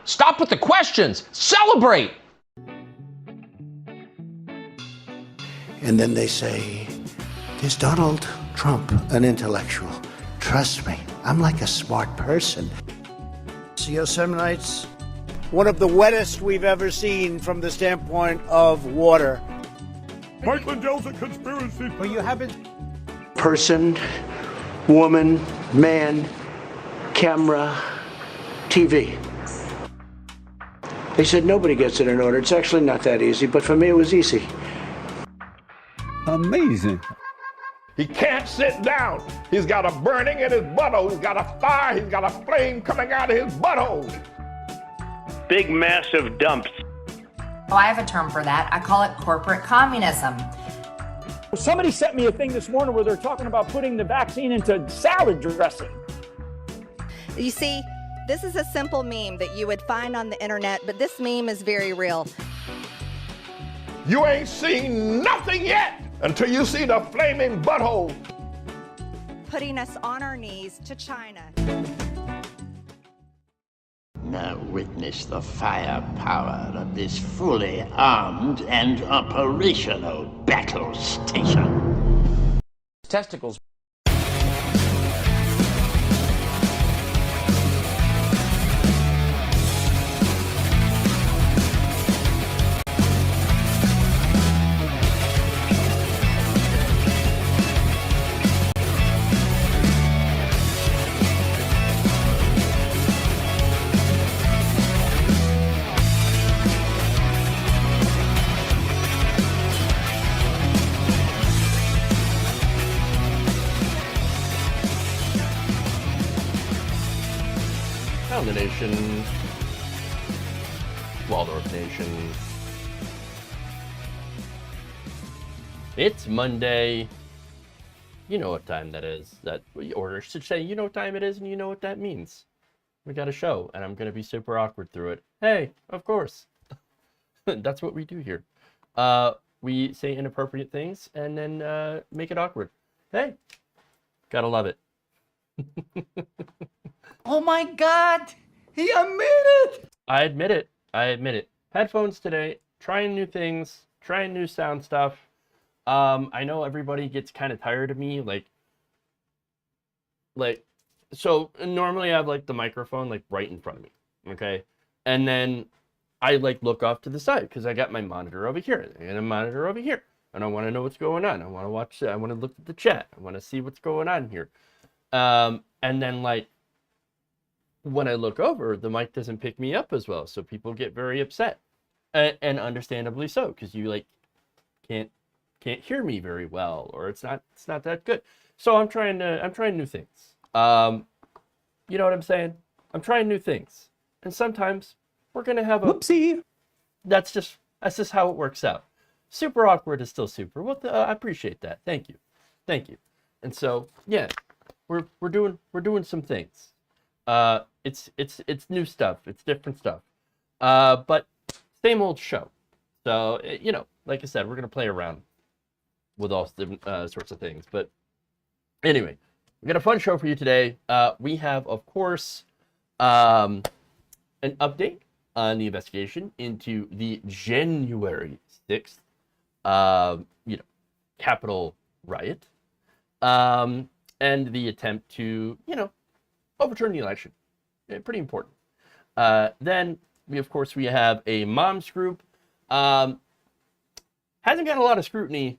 Stop with the questions. Celebrate. And then they say, is Donald Trump an intellectual? Trust me, I'm like a smart person. Yosemite's one of the wettest we've ever seen from the standpoint of water. Mike Lindell's a conspiracy. But you haven't. Person, woman, man, camera, TV. They said nobody gets it in order. It's actually not that easy, but for me it was easy. Amazing. He can't sit down. He's got a burning in his butthole. He's got a fire. He's got a flame coming out of his butthole. Big, massive dumps. Oh, I have a term for that. I call it corporate communism. Somebody sent me a thing this morning where they're talking about putting the vaccine into salad dressing. You see, this is a simple meme that you would find on the internet, but this meme is very real. You ain't seen nothing yet until you see the flaming butthole. Putting us on our knees to China. Now witness the firepower of this fully armed and operational battle station. Testicles. The Nation, Waldorf Nation. It's Monday. You know what time that is. Or I should say, you know what time it is, and you know what that means. We got a show, and I'm going to be super awkward through it. Hey, of course. That's what we do here. We say inappropriate things, and then make it awkward. Hey, gotta love it. Oh my God! He admitted! I admit it. Headphones today, trying new things, trying new sound stuff. I know everybody gets kind of tired of me, so normally I have like the microphone like right in front of me, okay? And then I like look off to the side because I got my monitor over here and a monitor over here. And I want to know what's going on. I want to watch it. I want to look at the chat. I want to see what's going on here. And then like, when I look over, the mic doesn't pick me up as well, so people get very upset, and understandably so, because you like can't hear me very well, or it's not that good. So I'm trying new things. You know what I'm saying? I'm trying new things, and sometimes we're gonna have a whoopsie. That's just how it works out. Super awkward is still super. Well, I appreciate that. Thank you. And so yeah, we're doing some things. It's new stuff. It's different stuff. But same old show. So, you know, like I said, we're going to play around with all different sorts of things. But anyway, we got a fun show for you today. We have, of course, an update on the investigation into the January 6th, Capitol riot, and the attempt to, overturn the election. Pretty important. Then we have a moms group. Hasn't got a lot of scrutiny.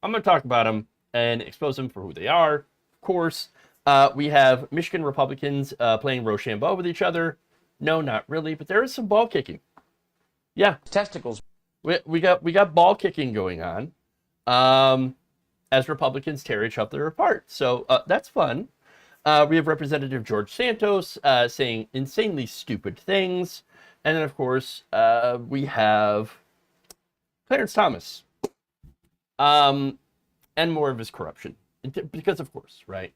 I'm going to talk about them and expose them for who they are. Of course, we have Michigan Republicans playing Rochambeau with each other. No, not really, but there is some ball kicking. Yeah, Testicles. We got ball kicking going on as Republicans tear each other apart. So that's fun. We have Representative George Santos saying insanely stupid things. And then, of course, we have Clarence Thomas and more of his corruption. Because, of course, right?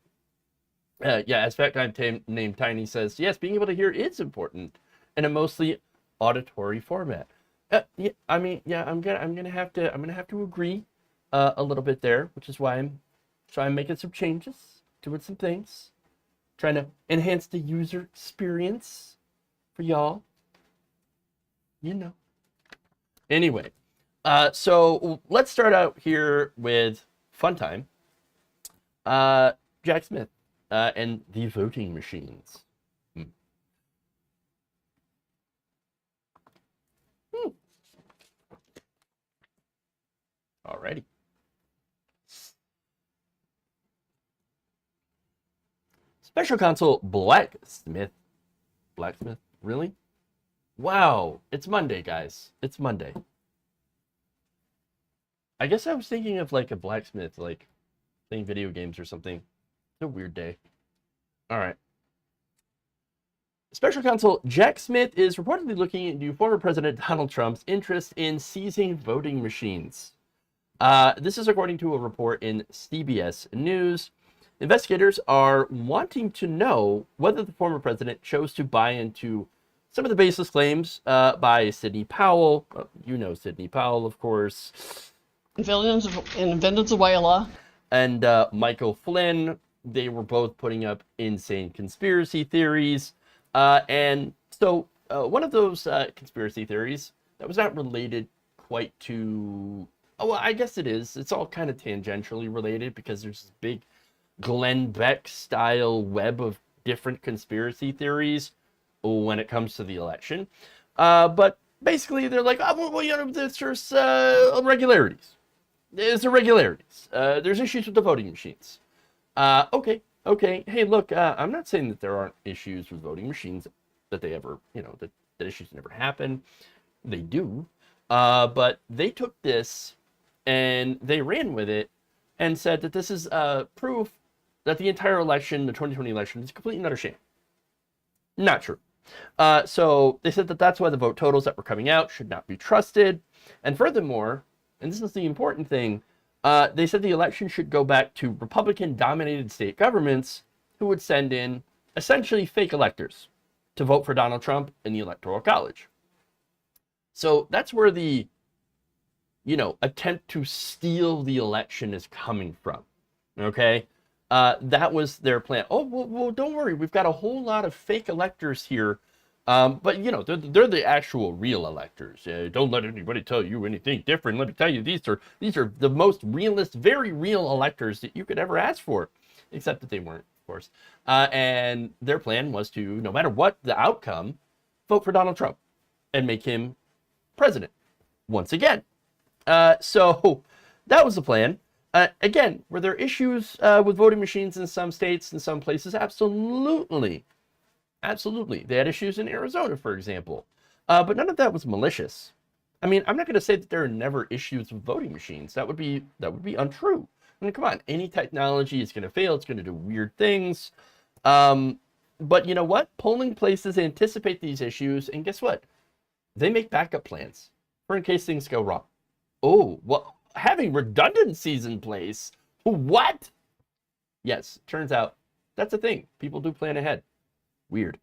As Fat Guy named Tiny says, yes, being able to hear is important in a mostly auditory format. I'm gonna have to agree a little bit there, which is why I'm making some changes, doing some things, trying to enhance the user experience for y'all. Anyway, so let's start out here with fun time. Jack Smith and the voting machines. Alrighty. Special Counsel Blacksmith. Blacksmith? Really? Wow. It's Monday, guys. It's Monday. I guess I was thinking of like a blacksmith, like playing video games or something. It's a weird day. Alright. Special Counsel Jack Smith is reportedly looking into former President Donald Trump's interest in seizing voting machines. This is according to a report in CBS News. Investigators are wanting to know whether the former president chose to buy into some of the baseless claims by Sidney Powell. You know Sidney Powell, of course. In Venezuela. And Michael Flynn. They were both putting up insane conspiracy theories. And so one of those conspiracy theories that was not related quite to... Oh, well, I guess it is. It's all kind of tangentially related because there's this big Glenn Beck style web of different conspiracy theories when it comes to the election. But basically they're like, oh, well, you know, there's irregularities. There's irregularities. There's issues with the voting machines. Okay. Hey, look, I'm not saying that there aren't issues with voting machines, that they ever, you know, that issues never happen. They do. But they took this and they ran with it and said that this is proof that the entire election, the 2020 election, is completely and utter sham. Not true. So they said that that's why the vote totals that were coming out should not be trusted. And furthermore, and this is the important thing, they said the election should go back to Republican-dominated state governments who would send in essentially fake electors to vote for Donald Trump in the Electoral College. So that's where the, you know, attempt to steal the election is coming from. Okay? That was their plan. Oh, well, don't worry. We've got a whole lot of fake electors here. But, you know, they're the actual real electors. Don't let anybody tell you anything different. Let me tell you, these are the most realist, very real electors that you could ever ask for. Except that they weren't, of course. And their plan was to, no matter what the outcome, vote for Donald Trump and make him president once again. So that was the plan. Again, were there issues with voting machines in some states, in some places? Absolutely. Absolutely. They had issues in Arizona, for example. But none of that was malicious. I mean, I'm not going to say that there are never issues with voting machines. That would be untrue. I mean, come on. Any technology is going to fail. It's going to do weird things. But you know what? Polling places anticipate these issues. And guess what? They make backup plans for in case things go wrong. Oh, well, having redundancies in place? What? Yes, turns out that's a thing. People do plan ahead. Weird.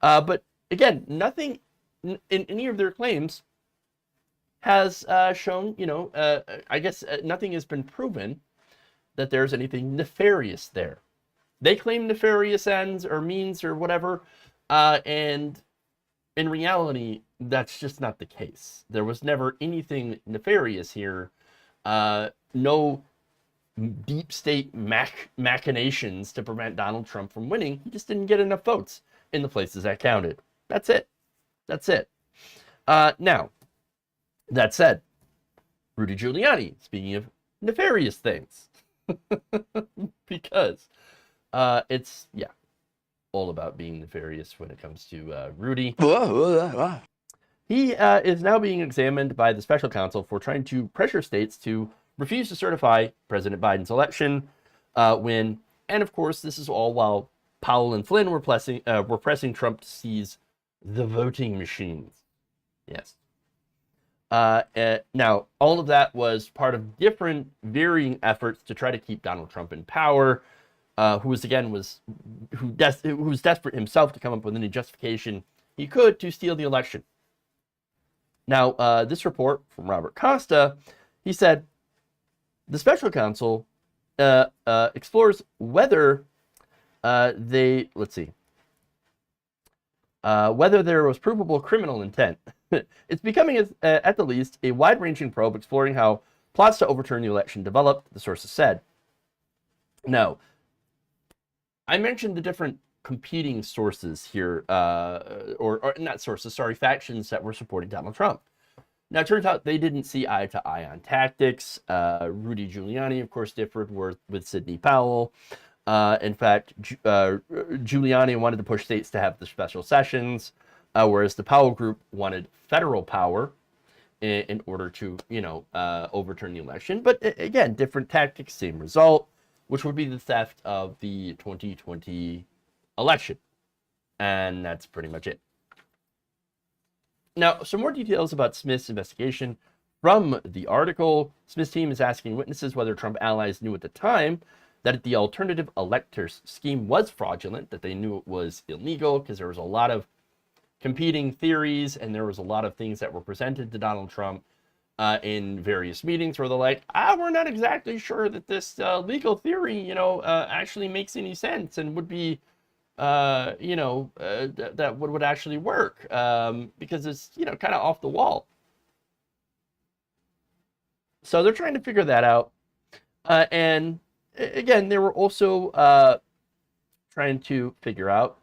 But again, nothing in any of their claims has shown, you know, I guess nothing has been proven that there's anything nefarious there. They claim nefarious ends or means or whatever, and in reality, that's just not the case. There was never anything nefarious here. No deep state machinations to prevent Donald Trump from winning. He just didn't get enough votes in the places that counted. That's it. That's it. Now, that said, Rudy Giuliani, speaking of nefarious things, because it's, yeah, all about being nefarious when it comes to Rudy. He is now being examined by the special counsel for trying to pressure states to refuse to certify President Biden's election win. And of course, this is all while Powell and Flynn were pressing Trump to seize the voting machines. Yes. Now, all of that was part of different varying efforts to try to keep Donald Trump in power, who was desperate himself to come up with any justification he could to steal the election. Now, this report from Robert Costa, he said, the special counsel explores whether whether there was provable criminal intent. It's becoming, at the least, a wide-ranging probe exploring how plots to overturn the election developed, the sources said. Now, I mentioned the different competing sources here, or not sources, sorry, factions that were supporting Donald Trump. Now, it turns out they didn't see eye to eye on tactics. Rudy Giuliani, of course, differed with Sidney Powell. In fact, Giuliani wanted to push states to have the special sessions, whereas the Powell group wanted federal power in order to, overturn the election. But again, different tactics, same result, which would be the theft of the 2020 election. And that's pretty much it. Now, some more details about Smith's investigation from the article. Smith's team is asking witnesses whether Trump allies knew at the time that the alternative electors scheme was fraudulent, that they knew it was illegal, because there was a lot of competing theories and there was a lot of things that were presented to Donald Trump in various meetings where they're like, we're not exactly sure that this legal theory, actually makes any sense and would be that would actually work, because it's, kind of off the wall. So they're trying to figure that out. And again, they were also trying to figure out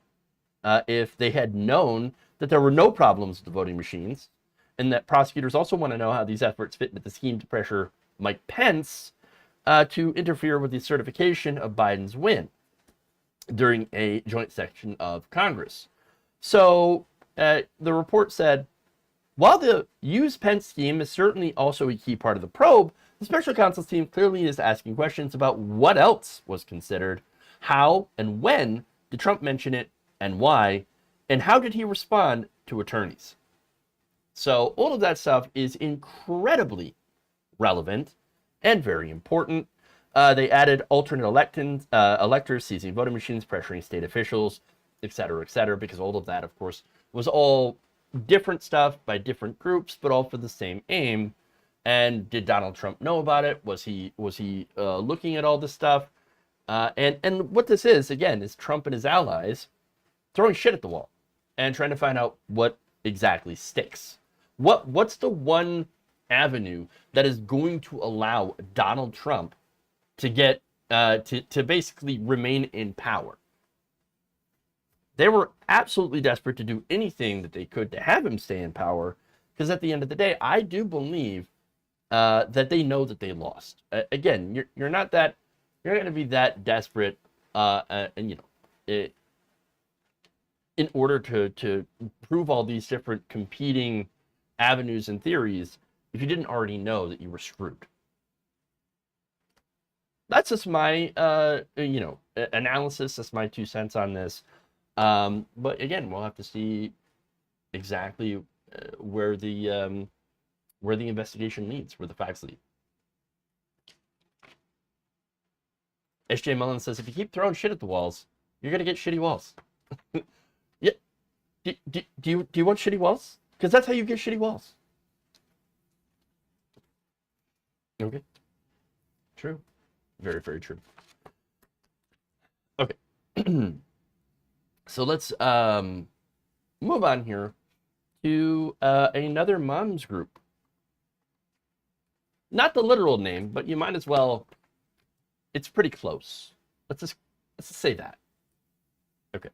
if they had known that there were no problems with the voting machines, and that prosecutors also want to know how these efforts fit into the scheme to pressure Mike Pence to interfere with the certification of Biden's win during a joint session of Congress. So the report said, while the use Pence scheme is certainly also a key part of the probe, the special counsel's team clearly is asking questions about what else was considered, how and when did Trump mention it, and why, and how did he respond to attorneys. So all of that stuff is incredibly relevant and very important. They added alternate electors seizing voting machines, pressuring state officials, et cetera, because all of that, of course, was all different stuff by different groups, but all for the same aim. And did Donald Trump know about it? Was he looking at all this stuff? And what this is, again, is Trump and his allies throwing shit at the wall and trying to find out what exactly sticks. What's the one avenue that is going to allow Donald Trump to get to basically remain in power? They were absolutely desperate to do anything that they could to have him stay in power, because at the end of the day, I do believe that they know that they lost. Again, you're not going to be that desperate, in order to prove all these different competing avenues and theories if you didn't already know that you were screwed. That's just my analysis. That's my 2 cents on this. But again, we'll have to see exactly where the investigation leads, where the facts lead. S.J. Mullen says, if you keep throwing shit at the walls, you're gonna get shitty walls. Yeah. Do you want shitty walls? Because that's how you get shitty walls. Okay. True. Very, very true. Okay. So let's move on here to another mom's group. Not the literal name, but you might as well. It's pretty close. Let's just say that. Okay.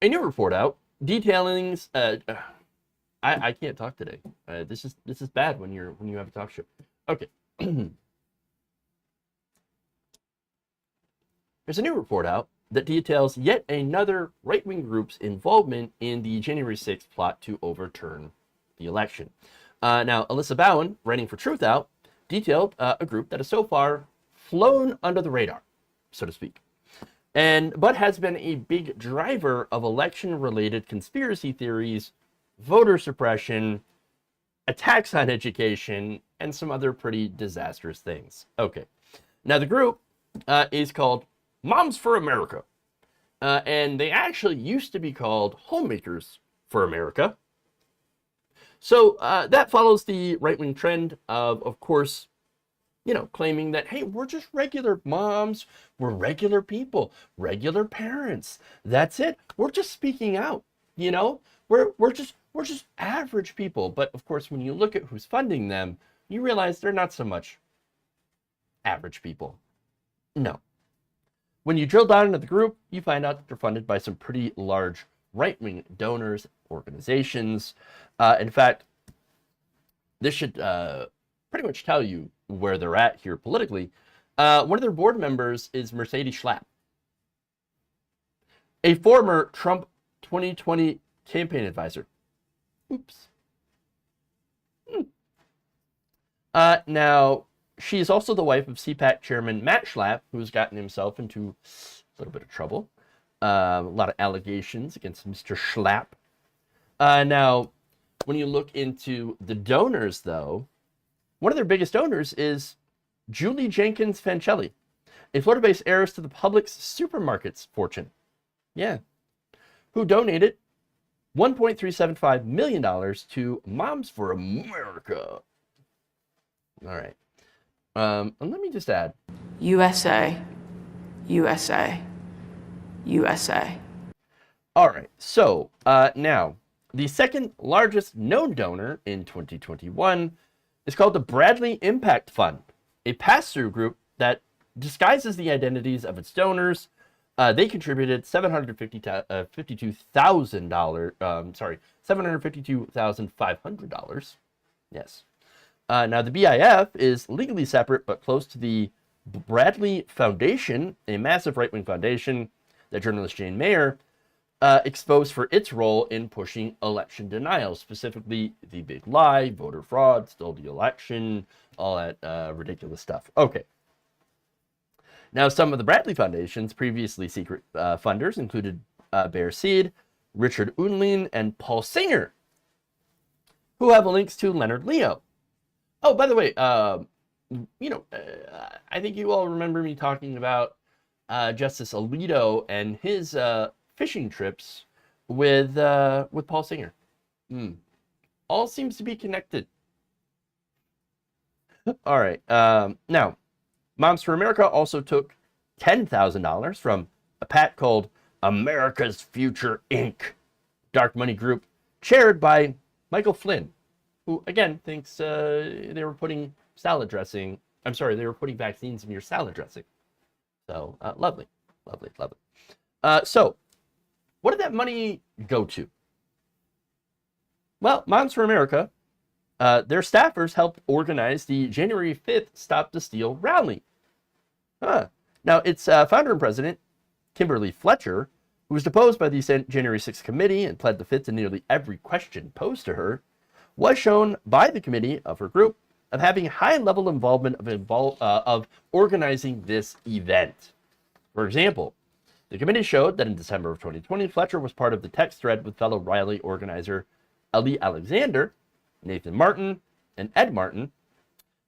A new report out detailing. I can't talk today. This is bad when you have a talk show. Okay. There's a new report out that details yet another right-wing group's involvement in the January 6th plot to overturn the election. Now, Alyssa Bowen, writing for Truth Out, detailed a group that has so far flown under the radar, so to speak, but has been a big driver of election-related conspiracy theories, voter suppression, attacks on education, and some other pretty disastrous things. Okay. Now, the group is called Moms for America. And they actually used to be called Homemakers for America. So that follows the right-wing trend of course, claiming that, hey, we're just regular moms, we're regular people, regular parents. That's it. We're just speaking out. We're just average people. But of course, when you look at who's funding them, you realize they're not so much average people. No. When you drill down into the group, you find out that they're funded by some pretty large right-wing donors, organizations. In fact, this should pretty much tell you where they're at here politically. One of their board members is Mercedes Schlapp, a former Trump 2020 campaign advisor. Oops. Now, she's also the wife of CPAC chairman Matt Schlapp, who's gotten himself into a little bit of trouble. A lot of allegations against Mr. Schlapp. Now, when you look into the donors, though, one of their biggest donors is Julie Jenkins Fancelli, a Florida-based heiress to the Publix supermarkets fortune. Yeah. Who donated $1.375 million to Moms for America. All right. And let me just add. USA, USA, USA. All right. So now, the second largest known donor in 2021 is called the Bradley Impact Fund, a pass-through group that disguises the identities of its donors. They contributed $752,500. Yes. Now, the BIF is legally separate, but close to the Bradley Foundation, a massive right-wing foundation that journalist Jane Mayer exposed for its role in pushing election denial, specifically the big lie, voter fraud, stole the election, all that ridiculous stuff. Okay. Now, some of the Bradley Foundation's previously secret funders included Bear Seed, Richard Unlein, and Paul Singer, who have links to Leonard Leo. Oh, by the way, I think you all remember me talking about Justice Alito and his fishing trips with Paul Singer. All seems to be connected. All right. Now, Moms for America also took $10,000 from a PAC called America's Future Inc., dark money group chaired by Michael Flynn, who, again, thinks they were putting vaccines in your salad dressing. So, lovely. So, what did that money go to? Well, Moms for America, their staffers helped organize the January 5th Stop the Steal rally. Now, its founder and president, Kimberly Fletcher, who was deposed by the January 6th committee and pled the fifth to nearly every question posed to her, was shown by the committee of her group of having high-level involvement of organizing this event. For example, the committee showed that in December of 2020, Fletcher was part of the text thread with fellow rally organizer Ali Alexander, Nathan Martin, and Ed Martin,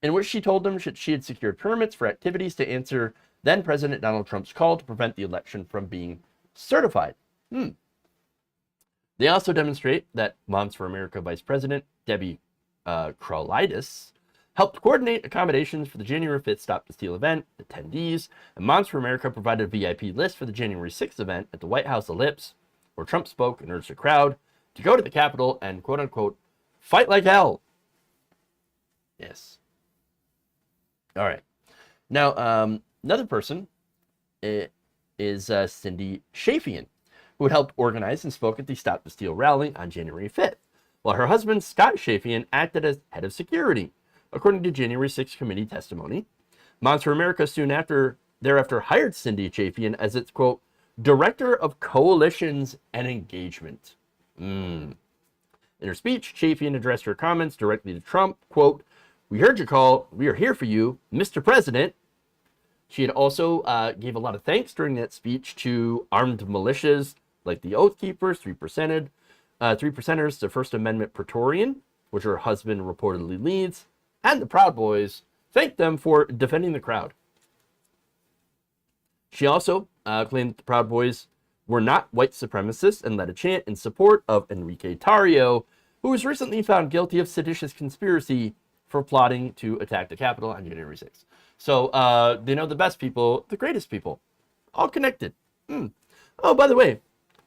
in which she told them she had secured permits for activities to answer then-President Donald Trump's call to prevent the election from being certified. They also demonstrate that Moms for America Vice President Debbie Kraulitis helped coordinate accommodations for the January 5th Stop the Steal event attendees, and Moms for America provided a VIP list for the January 6th event at the White House Ellipse, where Trump spoke and urged the crowd to go to the Capitol and, quote-unquote, fight like hell. Yes. All right. Now, another person is Cindy Shafian, who had helped organize and spoke at the Stop the Steal rally on January 5th, while her husband, Scott Shafian, acted as head of security, according to January 6th committee testimony. Moms for America soon thereafter hired Cindy Shafian as its, quote, director of coalitions and engagement. In her speech, Shafian addressed her comments directly to Trump, quote, "We heard your call. We are here for you, Mr. President." She had also gave a lot of thanks during that speech to armed militias like the Oath Keepers, Three Percenters, the First Amendment Praetorian, which her husband reportedly leads, and the Proud Boys. Thanked them for defending the crowd. She also claimed that the Proud Boys were not white supremacists and led a chant in support of Enrique Tarrio, who was recently found guilty of seditious conspiracy for plotting to attack the Capitol on January 6th. So, they know the best people, the greatest people, all connected. Oh, by the way,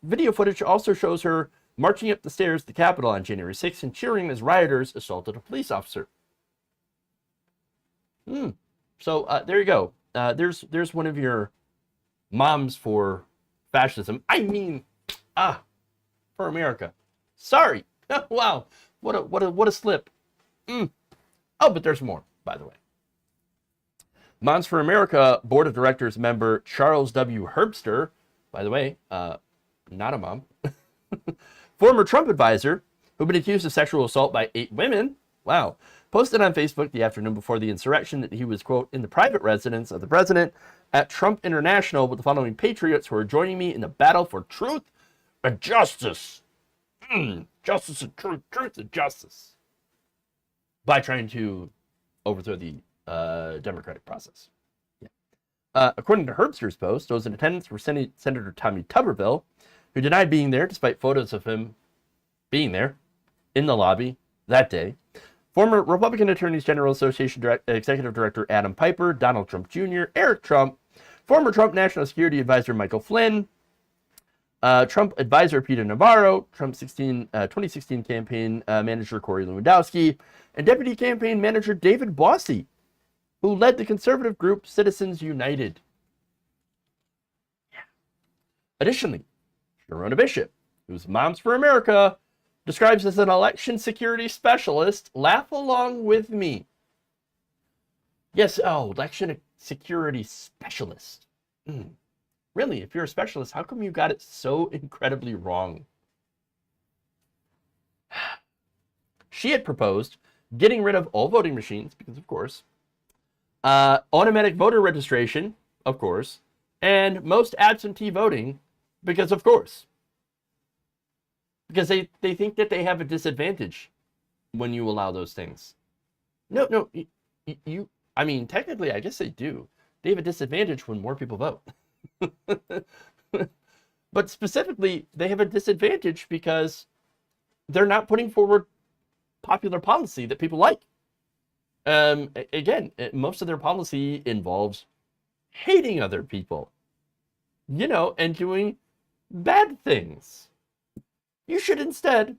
video footage also shows her marching up the stairs to the Capitol on January 6th and cheering as rioters assaulted a police officer. So, there you go. There's one of your moms for fascism. I mean, for America. Sorry. Wow. What a slip. Oh, but there's more, by the way. Moms for America Board of Directors member Charles W. Herbster, by the way, not a mom, former Trump advisor who'd been accused of sexual assault by 8 women, wow, posted on Facebook the afternoon before the insurrection that he was, quote, in the private residence of the president at Trump International with the following patriots who are joining me in the battle for truth and justice. Justice and truth, truth and justice. By trying to overthrow the democratic process. According to Herbster's post, those in attendance were Senator Tommy Tuberville, who denied being there despite photos of him being there in the lobby that day. Former Republican Attorneys General Association Executive Director Adam Piper, Donald Trump Jr., Eric Trump, former Trump National Security Advisor Michael Flynn, Trump advisor Peter Navarro, Trump 2016 campaign manager Corey Lewandowski, and deputy campaign manager David Bossie, who led the conservative group Citizens United. Additionally, Sharona Bishop, whose Moms for America describes as an election security specialist, laugh along with me. Yes, election security specialist. Really, if you're a specialist, how come you got it so incredibly wrong? She had proposed getting rid of all voting machines, because of course, automatic voter registration, of course, and most absentee voting, because of course. Because they think that they have a disadvantage when you allow those things. No, I mean, technically, I guess they do. They have a disadvantage when more people vote. But specifically, they have a disadvantage because they're not putting forward popular policy that people like. Again, most of their policy involves hating other people, and doing bad things. You should instead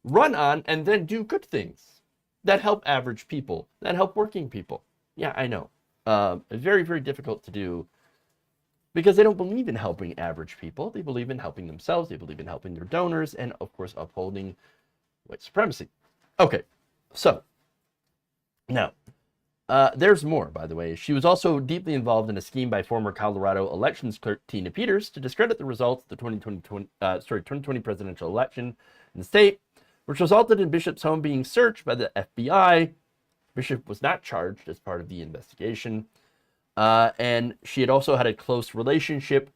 run on and then do good things that help average people, that help working people. Yeah, I know. Very, very difficult to do because they don't believe in helping average people. They believe in helping themselves. They believe in helping their donors and, of course, upholding white supremacy. Okay, so now, there's more, by the way. She was also deeply involved in a scheme by former Colorado elections clerk Tina Peters to discredit the results of the 2020 presidential election in the state, which resulted in Bishop's home being searched by the FBI. Bishop was not charged as part of the investigation. And she had also had a close relationship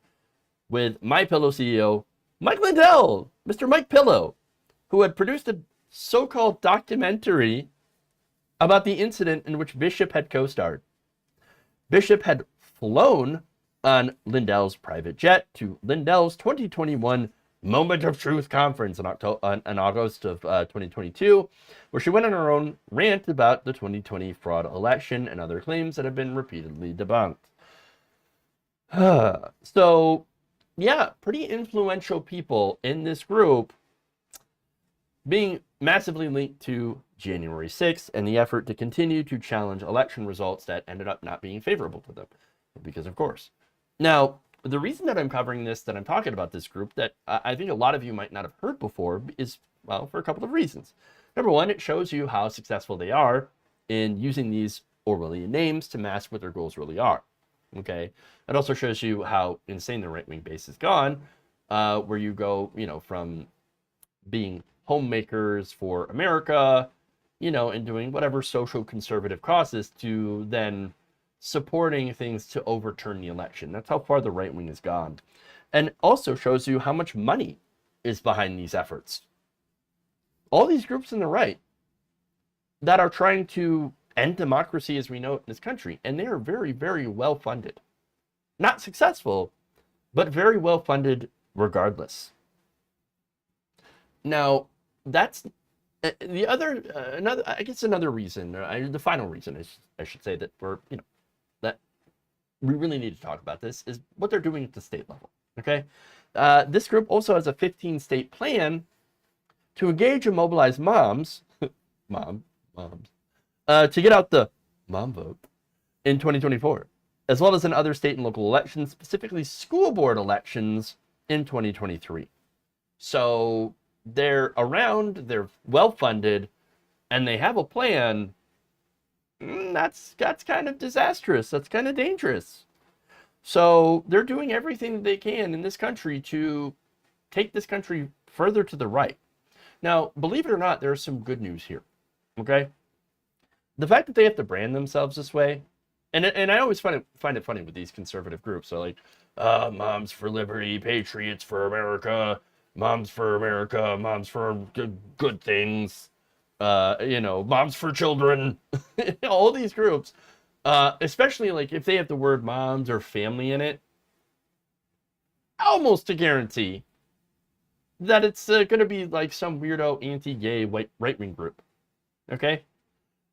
with MyPillow CEO Mike Lindell, Mr. Mike Pillow, who had produced a so-called documentary about the incident in which Bishop had co-starred. Bishop had flown on Lindell's private jet to Lindell's 2021 Moment of Truth conference in August of 2022, where she went on her own rant about the 2020 fraud election and other claims that have been repeatedly debunked. So, yeah, pretty influential people in this group being massively linked to January 6th and the effort to continue to challenge election results that ended up not being favorable to them, because of course. Now, the reason that I'm covering this, that I'm talking about this group, that I think a lot of you might not have heard before is, well, for a couple of reasons. Number one, it shows you how successful they are in using these Orwellian names to mask what their goals really are. Okay? It also shows you how insane the right-wing base has gone, where you go, from being homemakers for America, and doing whatever social conservative causes to then supporting things to overturn the election. That's how far the right wing has gone. And also shows you how much money is behind these efforts. All these groups on the right that are trying to end democracy as we know it in this country, and they are very, very well funded. Not successful, but very well funded regardless. Now, that's The other, another reason, the final reason I should say that that we really need to talk about this is what they're doing at the state level. Okay, this group also has a 15-state plan to engage and mobilize moms, moms, to get out the mom vote in 2024, as well as in other state and local elections, specifically school board elections in 2023. So they're around, they're well-funded, and they have a plan. That's kind of disastrous. That's kind of dangerous. So they're doing everything they can in this country to take this country further to the right. Now, believe it or not, there's some good news here, okay? The fact that they have to brand themselves this way, and I always find it funny with these conservative groups. So like, Moms for Liberty, Patriots for America, Moms for America, Moms for good things, Moms for Children, all these groups, especially like if they have the word moms or family in it, almost a guarantee that it's going to be like some weirdo anti-gay right-wing group. Okay?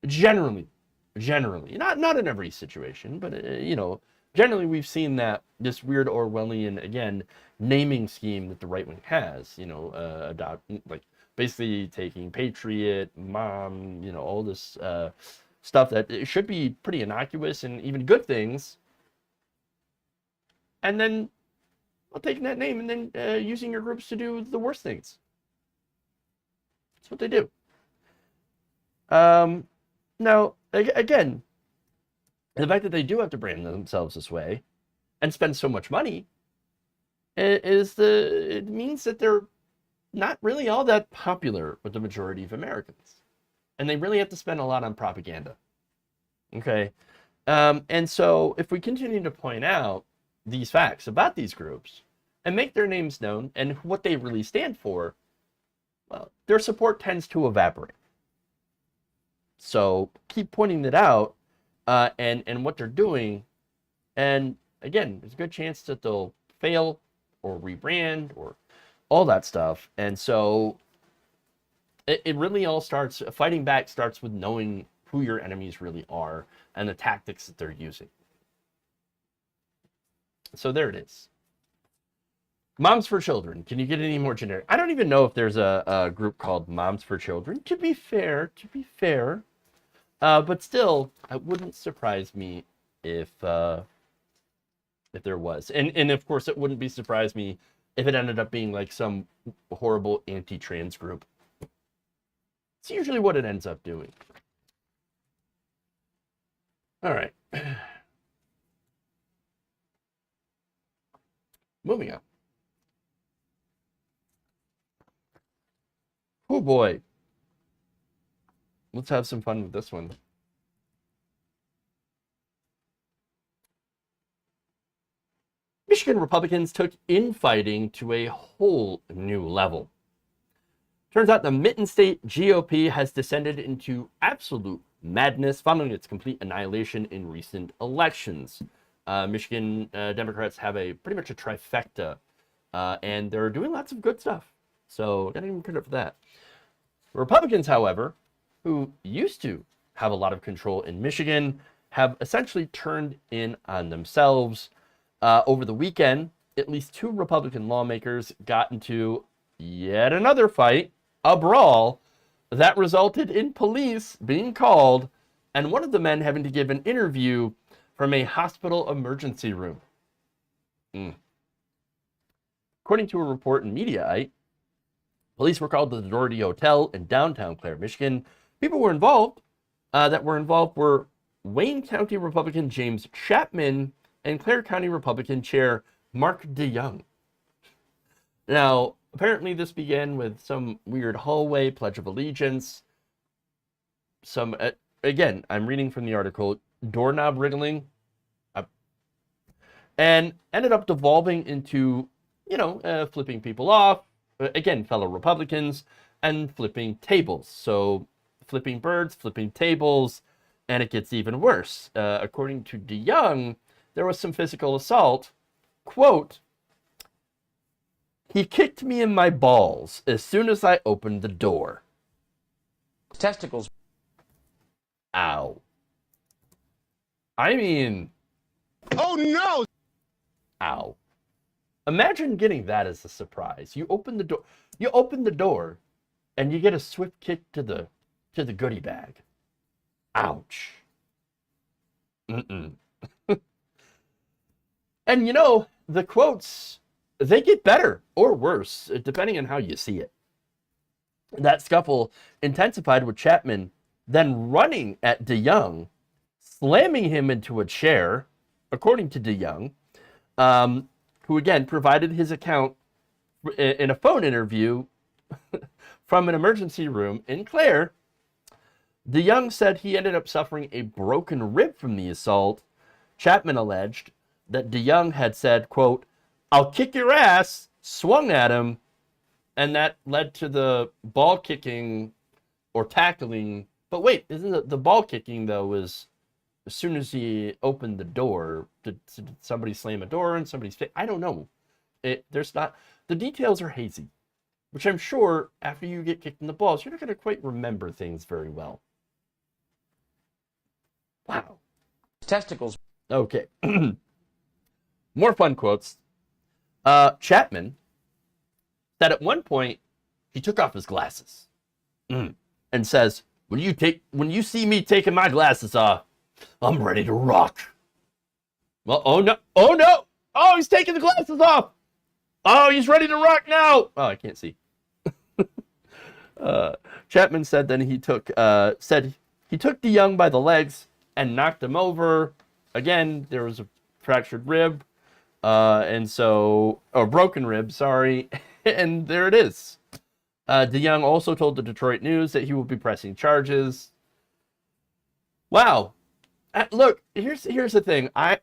Generally, not in every situation, but generally we've seen that this weird Orwellian, again, naming scheme that the right wing has, basically taking patriot, mom, all this stuff that it should be pretty innocuous and even good things, and then taking that name and then using your groups to do the worst things. That's what they do. Now, again, the fact that they do have to brand themselves this way and spend so much money it means that they're not really all that popular with the majority of Americans. And they really have to spend a lot on propaganda. Okay? And so if we continue to point out these facts about these groups and make their names known and what they really stand for, well, their support tends to evaporate. So keep pointing that out and what they're doing. And again, there's a good chance that they'll fail or rebrand or all that stuff. And so it really all starts, fighting back starts with knowing who your enemies really are and the tactics that they're using. So there it is. Moms for Children. Can you get any more generic? I don't even know if there's a group called Moms for Children, to be fair. But still, it wouldn't surprise me if there was. And of course, it wouldn't surprise me if it ended up being like some horrible anti-trans group. It's usually what it ends up doing. All right. Moving on. Oh boy. Let's have some fun with this one. Michigan Republicans took infighting to a whole new level. Turns out the Mitten State GOP has descended into absolute madness following its complete annihilation in recent elections. Michigan Democrats have pretty much a trifecta, and they're doing lots of good stuff. So, gotta give them credit for that. Republicans, however, who used to have a lot of control in Michigan, have essentially turned in on themselves. Over the weekend, at least 2 Republican lawmakers got into yet another fight, a brawl, that resulted in police being called and one of the men having to give an interview from a hospital emergency room. According to a report in Mediaite, police were called to the Doherty Hotel in downtown Clare, Michigan. People were involved were Wayne County Republican James Chapman and Clare County Republican Chair Mark DeYoung. Now, apparently this began with some weird hallway Pledge of Allegiance, some, again, I'm reading from the article, doorknob wriggling, and ended up devolving into, flipping people off, again, fellow Republicans, and flipping tables. So flipping birds, flipping tables, and it gets even worse. According to DeYoung, there was some physical assault. Quote, "He kicked me in my balls as soon as I opened the door." Testicles. Ow. I mean... Oh no! Ow. Imagine getting that as a surprise. You open the door, and you get a swift kick to the goodie bag. Ouch. Mm-mm. And you know, the quotes, they get better or worse, depending on how you see it. That scuffle intensified with Chapman then running at DeYoung, slamming him into a chair, according to DeYoung, who again provided his account in a phone interview from an emergency room in Clare. DeYoung said he ended up suffering a broken rib from the assault. Chapman alleged that DeYoung had said, quote, "I'll kick your ass," swung at him, and that led to the ball kicking or tackling. But wait, isn't the ball kicking, though, was as soon as he opened the door? Did somebody slam a door in somebody's face? I don't know. There's not, the details are hazy, which I'm sure after you get kicked in the balls, you're not going to quite remember things very well. Wow. Testicles. Okay. More fun quotes. Chapman said at one point he took off his glasses and says, when you see me taking my glasses off, I'm ready to rock. Well, oh no, oh, he's taking the glasses off. Oh, he's ready to rock now. Oh, I can't see. Chapman said then he took DeYoung by the legs and knocked him over. Again, there was a fractured rib, or broken rib, sorry, and there it is. DeYoung also told the Detroit News that he will be pressing charges. Wow. Look, here's the thing. I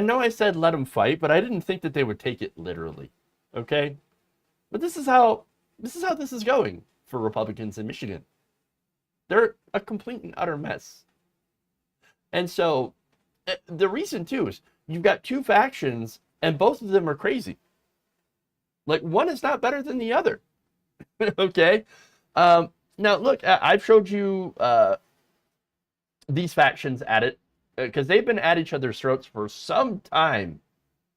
know I said let them fight, but I didn't think that they would take it literally. Okay? But this is how this is going for Republicans in Michigan. They're a complete and utter mess. And so the reason too is you've got two factions and both of them are crazy. Like one is not better than the other. Okay? Now look, I've showed you these factions at it because they've been at each other's throats for some time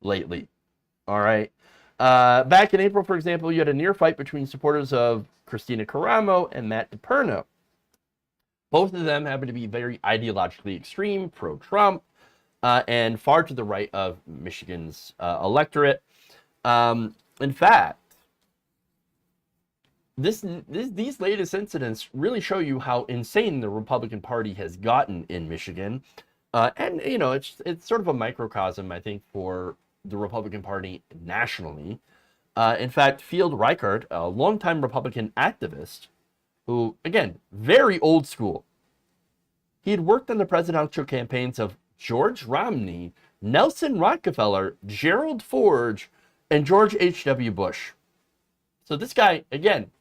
lately. All right. Back in April, for example, you had a near fight between supporters of Christina Caramo and Matt DePerno. Both of them happen to be very ideologically extreme, pro-Trump, and far to the right of Michigan's electorate. In fact, these latest incidents really show you how insane the Republican Party has gotten in Michigan. And, you know, it's sort of a microcosm, I think, for the Republican Party nationally. In fact, Field Reichert, a longtime Republican activist, who, again, very old school. He had worked on the presidential campaigns of George Romney, Nelson Rockefeller, Gerald Ford, and George H.W. Bush. So this guy, again,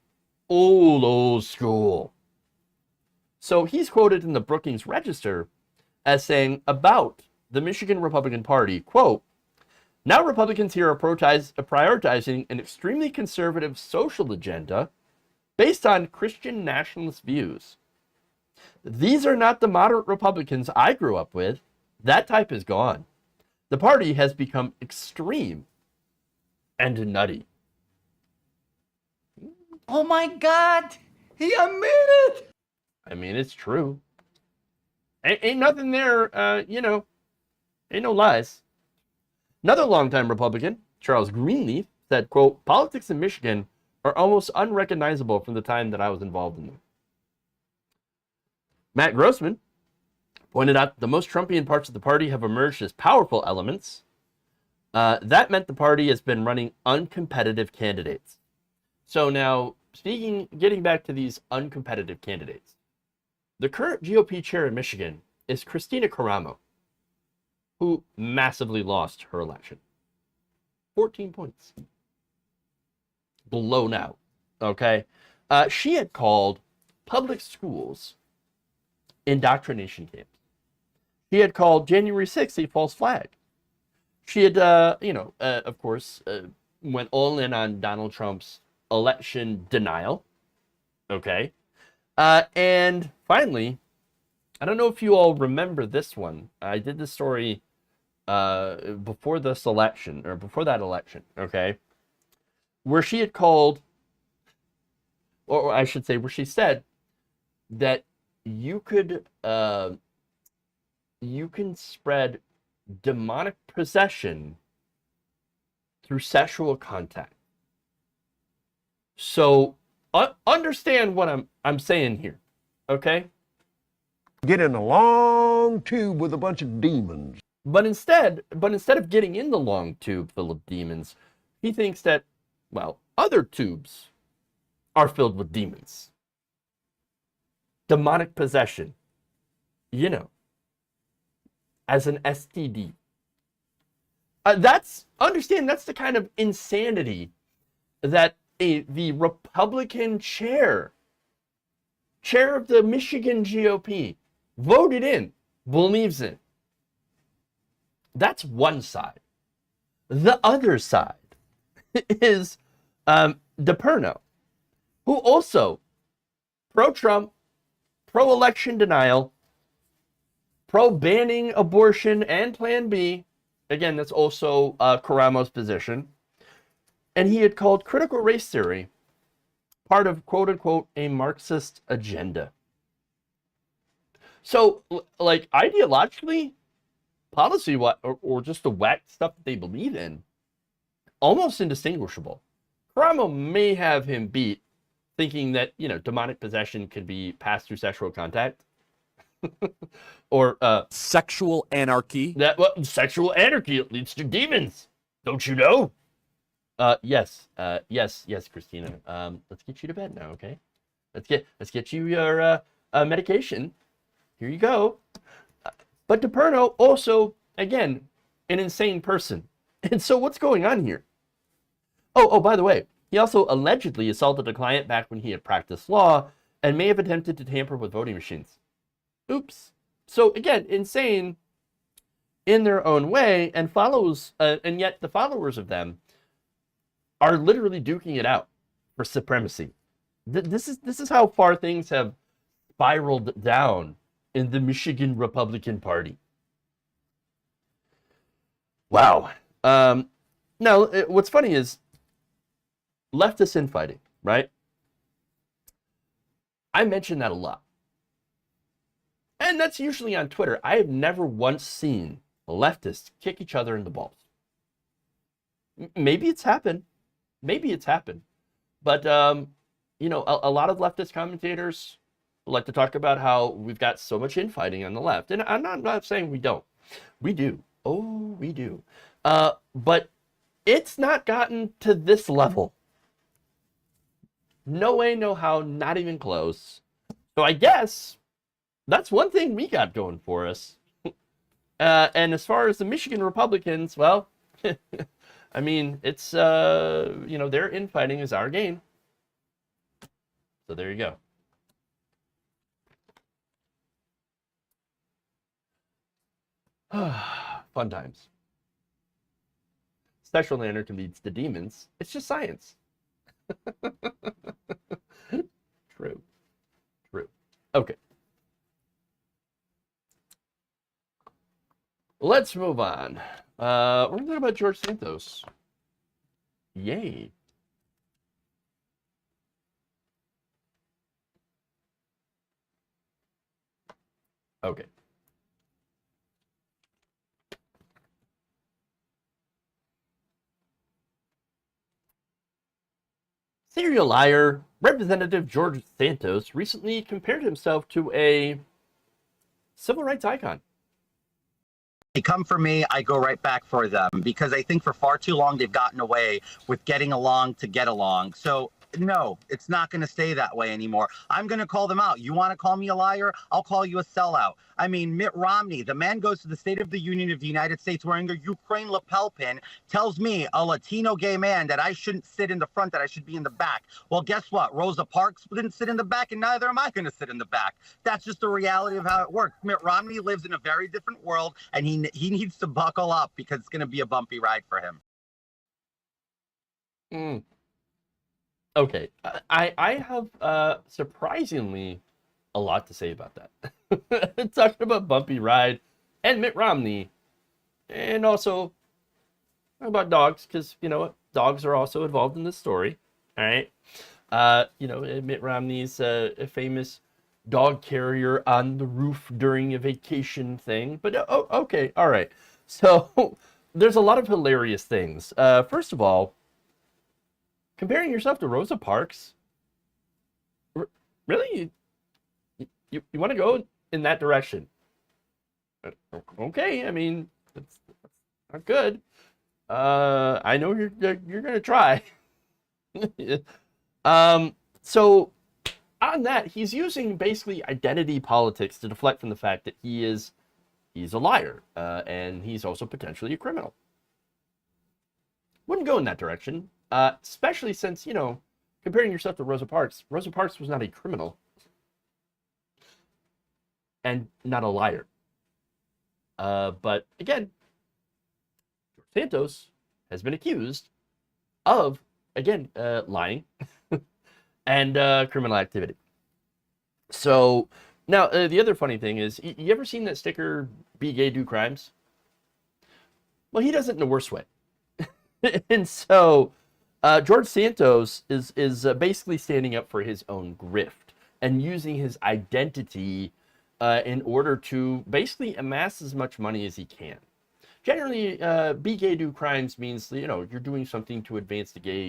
old school. So he's quoted in the Brookings Register as saying about the Michigan Republican Party, quote, "Now Republicans here are prioritizing an extremely conservative social agenda based on Christian nationalist views. These are not the moderate Republicans I grew up with. That type is gone. The party has become extreme and nutty." Oh my God! He admitted! I mean, it's true. Ain't nothing there, ain't no lies. Another longtime Republican, Charles Greenleaf, said, quote, "Politics in Michigan are almost unrecognizable from the time that I was involved in them." Matt Grossman pointed out that the most Trumpian parts of the party have emerged as powerful elements. That meant the party has been running uncompetitive candidates. So now, getting back to these uncompetitive candidates, the current GOP chair in Michigan is Christina Caramo, who massively lost her election. 14 points. Blown out. Okay? She had called public schools indoctrination camps. She had called January 6th a false flag. She had, of course, went all in on Donald Trump's election denial. Okay? And finally, I don't know if you all remember this one. I did this story before this election, or before that election, okay? Where she had called, or I should say, where she said that you can spread demonic possession through sexual contact. So understand what I'm saying here, okay? Get in a long tube with a bunch of demons. But instead of getting in the long tube full of demons, he thinks that, well, other tubes are filled with demons. Demonic possession, you know, as an STD. That's the kind of insanity that the Republican chair of the Michigan GOP voted in, believes in. That's one side. The other side is DePerno, who also pro-Trump, pro-election denial, pro-banning abortion and Plan B. Again, that's also Karamo's position. And he had called critical race theory part of, quote-unquote, a Marxist agenda. So, like, ideologically, policy, or just the whack stuff that they believe in, almost indistinguishable. Karamo may have him beat, thinking that, you know, demonic possession can be passed through sexual contact. Or sexual anarchy. Sexual anarchy, it leads to demons. Don't you know? Yes, Christina. Let's get you to bed now, okay? Let's get you your medication. Here you go. But DePerno also, again, an insane person. And so what's going on here? Oh, by the way, he also allegedly assaulted a client back when he had practiced law and may have attempted to tamper with voting machines. Oops. So again, insane in their own way, and and yet the followers of them are literally duking it out for supremacy. This is how far things have spiraled down in the Michigan Republican Party. Wow. Now, what's funny is leftist infighting, right? I mention that a lot. And that's usually on Twitter. I have never once seen leftists kick each other in the balls. Maybe it's happened. But, you know, a lot of leftist commentators like to talk about how we've got so much infighting on the left. And I'm not saying we don't. We do. Oh, we do. But it's not gotten to this level. No way, no how, not even close. So I guess that's one thing we got going for us. And as far as the Michigan Republicans, well, I mean, it's, you know, their infighting is our gain. So there you go. Fun times. Sexual anarchy leads to demons. It's just science. True. Okay. Let's move on. We're going to talk about George Santos. Yay. Okay. Serial liar, Representative George Santos recently compared himself to a civil rights icon. They come for me, I go right back for them, because I think for far too long they've gotten away with getting along to get along. So no, it's not going to stay that way anymore. I'm going to call them out. You want to call me a liar? I'll call you a sellout. I mean, Mitt Romney, the man goes to the State of the Union of the United States wearing a Ukraine lapel pin, tells me, a Latino gay man, that I shouldn't sit in the front, that I should be in the back. Well, guess what? Rosa Parks didn't sit in the back, and neither am I going to sit in the back. That's just the reality of how it works. Mitt Romney lives in a very different world, and he needs to buckle up, because it's going to be a bumpy ride for him. Okay, I have surprisingly a lot to say about that. Talking about Bumpy Ride and Mitt Romney, and also about dogs, because you know what, dogs are also involved in this story. All right, you know, Mitt Romney's a famous dog carrier on the roof during a vacation thing. But okay, all right. So there's a lot of hilarious things. First of all, comparing yourself to Rosa Parks. Really, you want to go in that direction? Okay, I mean, that's not good. I know you're gonna try. So on that, he's using basically identity politics to deflect from the fact that he's a liar, and he's also potentially a criminal. Wouldn't go in that direction, especially since, you know, comparing yourself to Rosa Parks was not a criminal and not a liar. But again, Santos has been accused of, again, lying and criminal activity. So now the other funny thing is, you ever seen that sticker, "Be gay, do crimes"? Well, he does it in a worse way. And so George Santos is basically standing up for his own grift and using his identity in order to basically amass as much money as he can. Generally, "be gay, do crimes" means, you know, you're doing something to advance the gay,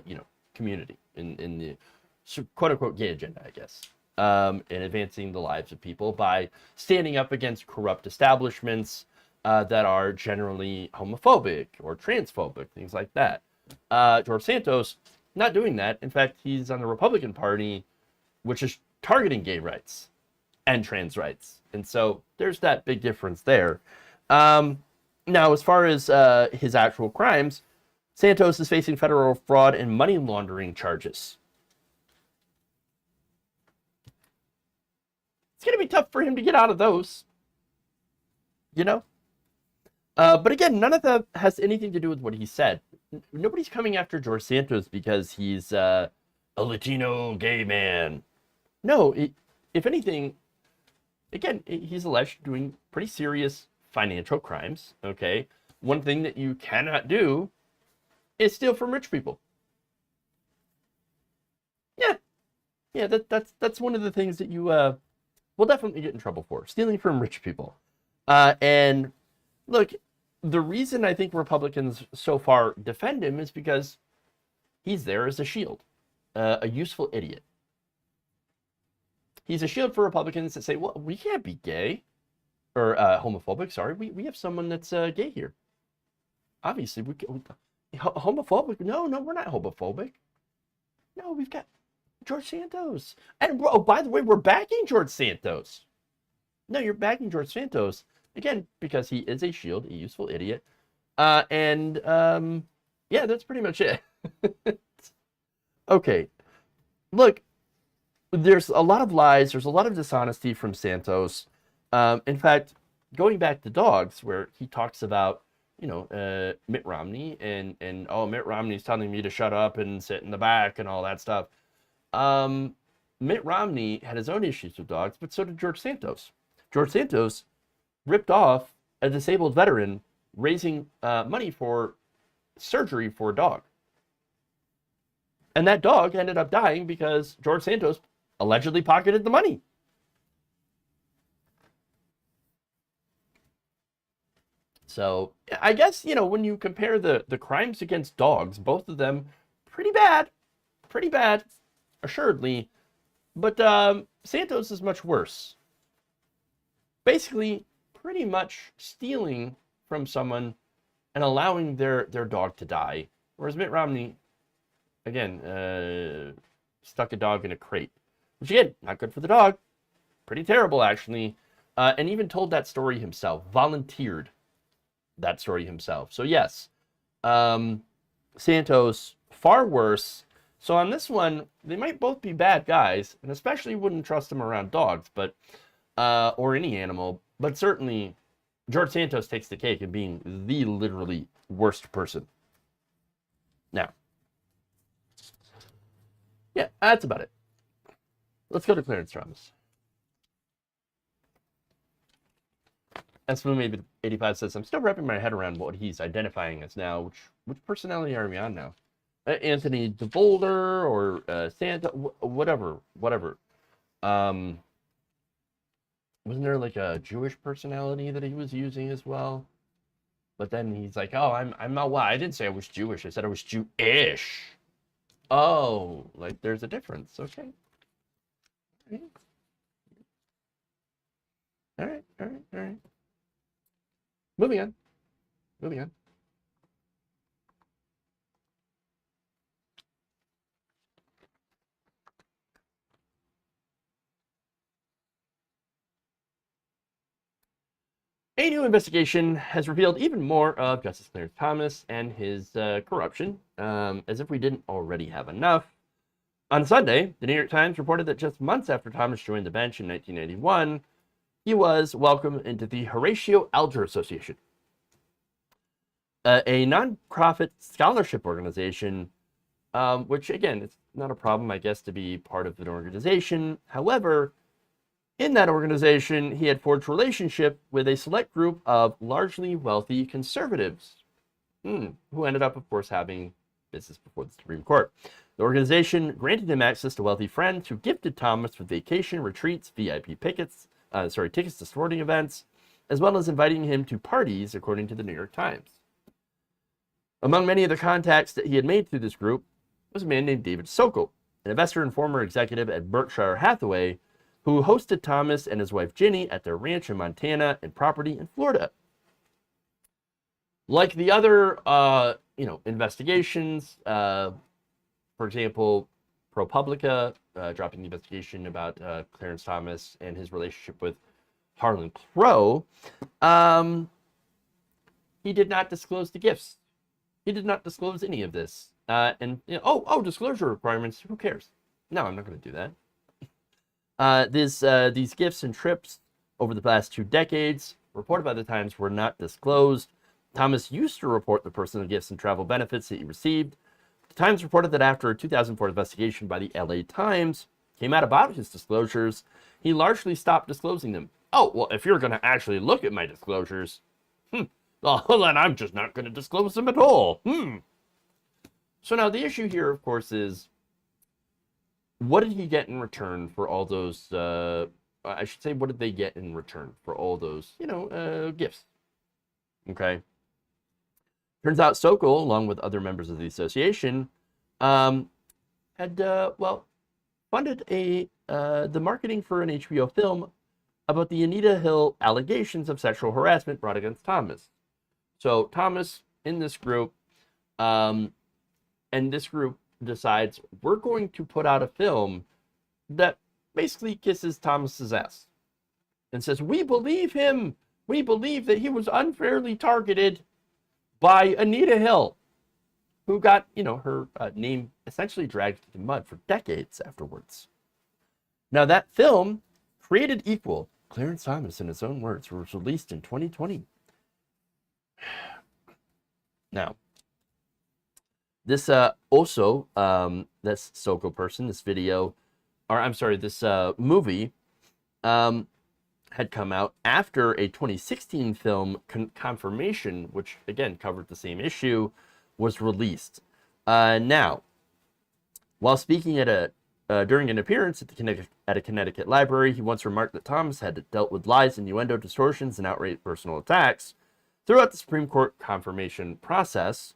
you know, community in the quote unquote gay agenda, I guess, and advancing the lives of people by standing up against corrupt establishments that are generally homophobic or transphobic, things like that. George Santos, not doing that. In fact, he's on the Republican Party, which is targeting gay rights and trans rights. And so there's that big difference there. Now, as far as his actual crimes, Santos is facing federal fraud and money laundering charges. It's going to be tough for him to get out of those, you know? But again, none of that has anything to do with what he said. Nobody's coming after George Santos because he's a Latino gay man. No, if anything, again, he's alleged doing pretty serious financial crimes, okay? One thing that you cannot do is steal from rich people. Yeah, that's one of the things that you will definitely get in trouble for, stealing from rich people. And look, the reason I think Republicans so far defend him is because he's there as a shield, a useful idiot. He's a shield for Republicans that say, well, we can't be gay, or homophobic, sorry. We have someone that's gay here. Obviously, homophobic? No, we're not homophobic. No, we've got George Santos. And, oh, by the way, we're backing George Santos. No, you're backing George Santos. Again, because he is a shield, a useful idiot. Yeah, that's pretty much it. Okay. Look, there's a lot of lies. There's a lot of dishonesty from Santos. In fact, going back to dogs, where he talks about, you know, Mitt Romney and oh, Mitt Romney's telling me to shut up and sit in the back and all that stuff. Mitt Romney had his own issues with dogs, but so did George Santos. George Santos ripped off a disabled veteran raising money for surgery for a dog. And that dog ended up dying because George Santos allegedly pocketed the money. So I guess, you know, when you compare the crimes against dogs, both of them pretty bad, assuredly. But Santos is much worse. Basically, pretty much stealing from someone and allowing their dog to die. Whereas Mitt Romney, again, stuck a dog in a crate. Which, again, not good for the dog. Pretty terrible, actually. And even told that story himself. Volunteered that story himself. So, yes, Santos, far worse. So on this one, they might both be bad guys. And especially wouldn't trust them around dogs, but or any animal. But certainly, George Santos takes the cake in being the literally worst person. Now, yeah, that's about it. Let's go to Clarence Thomas. SFloom85 says, I'm still wrapping my head around what he's identifying as now. Which personality are we on now? Anthony DeBolder or Santa, whatever. Wasn't there like a Jewish personality that he was using as well? But then he's like, oh, I'm not, well, I didn't say I was Jewish. I said I was Jewish. Oh, like there's a difference. Okay. All right. Moving on. A new investigation has revealed even more of Justice Clarence Thomas and his corruption, as if we didn't already have enough. On Sunday, the New York Times reported that just months after Thomas joined the bench in 1991, he was welcomed into the Horatio Alger Association, a nonprofit scholarship organization, which, again, it's not a problem, I guess, to be part of an organization. However, in that organization, he had forged relationship with a select group of largely wealthy conservatives, who ended up, of course, having business before the Supreme Court. The organization granted him access to wealthy friends who gifted Thomas with vacation retreats, VIP tickets to sporting events, as well as inviting him to parties, according to the New York Times. Among many of the contacts that he had made through this group was a man named David Sokol, an investor and former executive at Berkshire Hathaway, who hosted Thomas and his wife Ginny at their ranch in Montana and property in Florida. Like the other, investigations, for example, ProPublica dropping the investigation about Clarence Thomas and his relationship with Harlan Crow, he did not disclose the gifts. He did not disclose any of this. Disclosure requirements, who cares? No, I'm not going to do that. These gifts and trips over the past 2 decades, reported by the Times, were not disclosed. Thomas used to report the personal gifts and travel benefits that he received. The Times reported that after a 2004 investigation by the LA Times came out about his disclosures, he largely stopped disclosing them. Oh, well, if you're going to actually look at my disclosures, well, then I'm just not going to disclose them at all. So now the issue here, of course, is, what did he get in return for all those, what did they get in return for all those, gifts? Okay. Turns out Sokol, along with other members of the association, had funded the marketing for an HBO film about the Anita Hill allegations of sexual harassment brought against Thomas. So Thomas, in this group, and this group decides, we're going to put out a film that basically kisses Thomas's ass and says, we believe him. We believe that he was unfairly targeted by Anita Hill, who got, her name essentially dragged through the mud for decades afterwards. Now, that film, Created Equal, Clarence Thomas, in his own words, was released in 2020. Now, this that's Sokol person, this movie had come out after a 2016 film, Confirmation, which again covered the same issue, was released. Now, while speaking during an appearance at a Connecticut library, he once remarked that Thomas had dealt with lies, innuendo, distortions, and outright personal attacks throughout the Supreme Court confirmation process.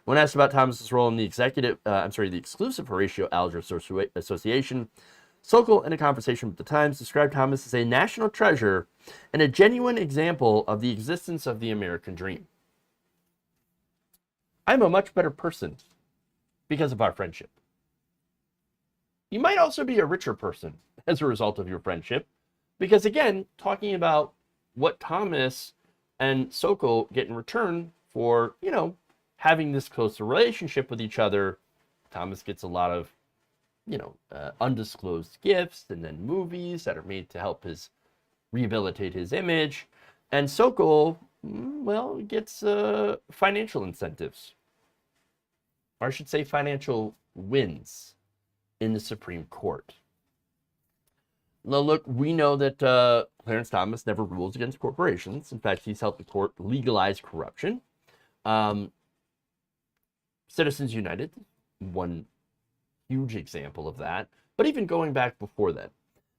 When asked about Thomas's role in the exclusive Horatio Alger Association, Sokol, in a conversation with the Times, described Thomas as a national treasure and a genuine example of the existence of the American dream. I'm a much better person because of our friendship. You might also be a richer person as a result of your friendship, because again, talking about what Thomas and Sokol get in return for, having this close relationship with each other. Thomas gets a lot of, undisclosed gifts and then movies that are made to help rehabilitate his image. And Sokol, gets financial incentives. Or I should say financial wins in the Supreme Court. Now, look, we know that Clarence Thomas never rules against corporations. In fact, he's helped the court legalize corruption. Citizens United, one huge example of that. But even going back before that,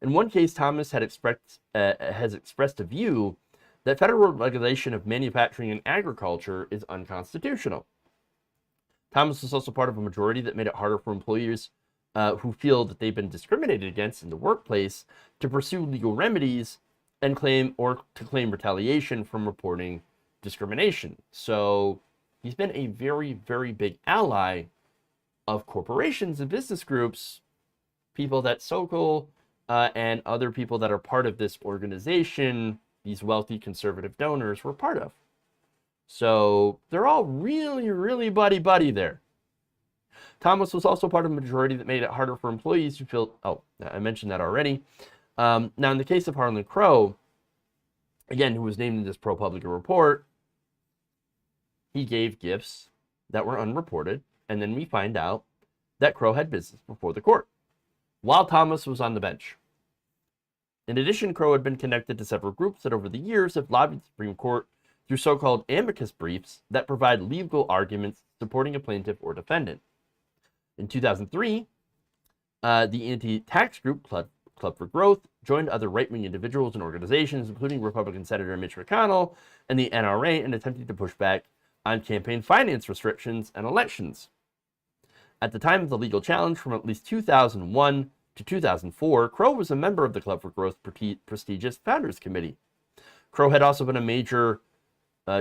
in one case, Thomas has expressed a view that federal regulation of manufacturing and agriculture is unconstitutional. Thomas was also part of a majority that made it harder for employers who feel that they've been discriminated against in the workplace to pursue legal remedies and claim retaliation from reporting discrimination. So he's been a very, very big ally of corporations and business groups, people that Sokol and other people that are part of this organization, these wealthy conservative donors, were part of. So they're all really, really buddy-buddy there. Thomas was also part of a majority that made it harder for employees to feel, I mentioned that already. Now, in the case of Harlan Crow, again, who was named in this ProPublica report, he gave gifts that were unreported, and then we find out that Crow had business before the court, while Thomas was on the bench. In addition, Crow had been connected to several groups that over the years have lobbied the Supreme Court through so-called amicus briefs that provide legal arguments supporting a plaintiff or defendant. In 2003, the anti-tax group Club for Growth joined other right-wing individuals and organizations, including Republican Senator Mitch McConnell and the NRA, in attempting to push back on campaign finance restrictions and elections. At the time of the legal challenge from at least 2001 to 2004, Crow was a member of the Club for Growth prestigious Founders Committee. Crow had also been a major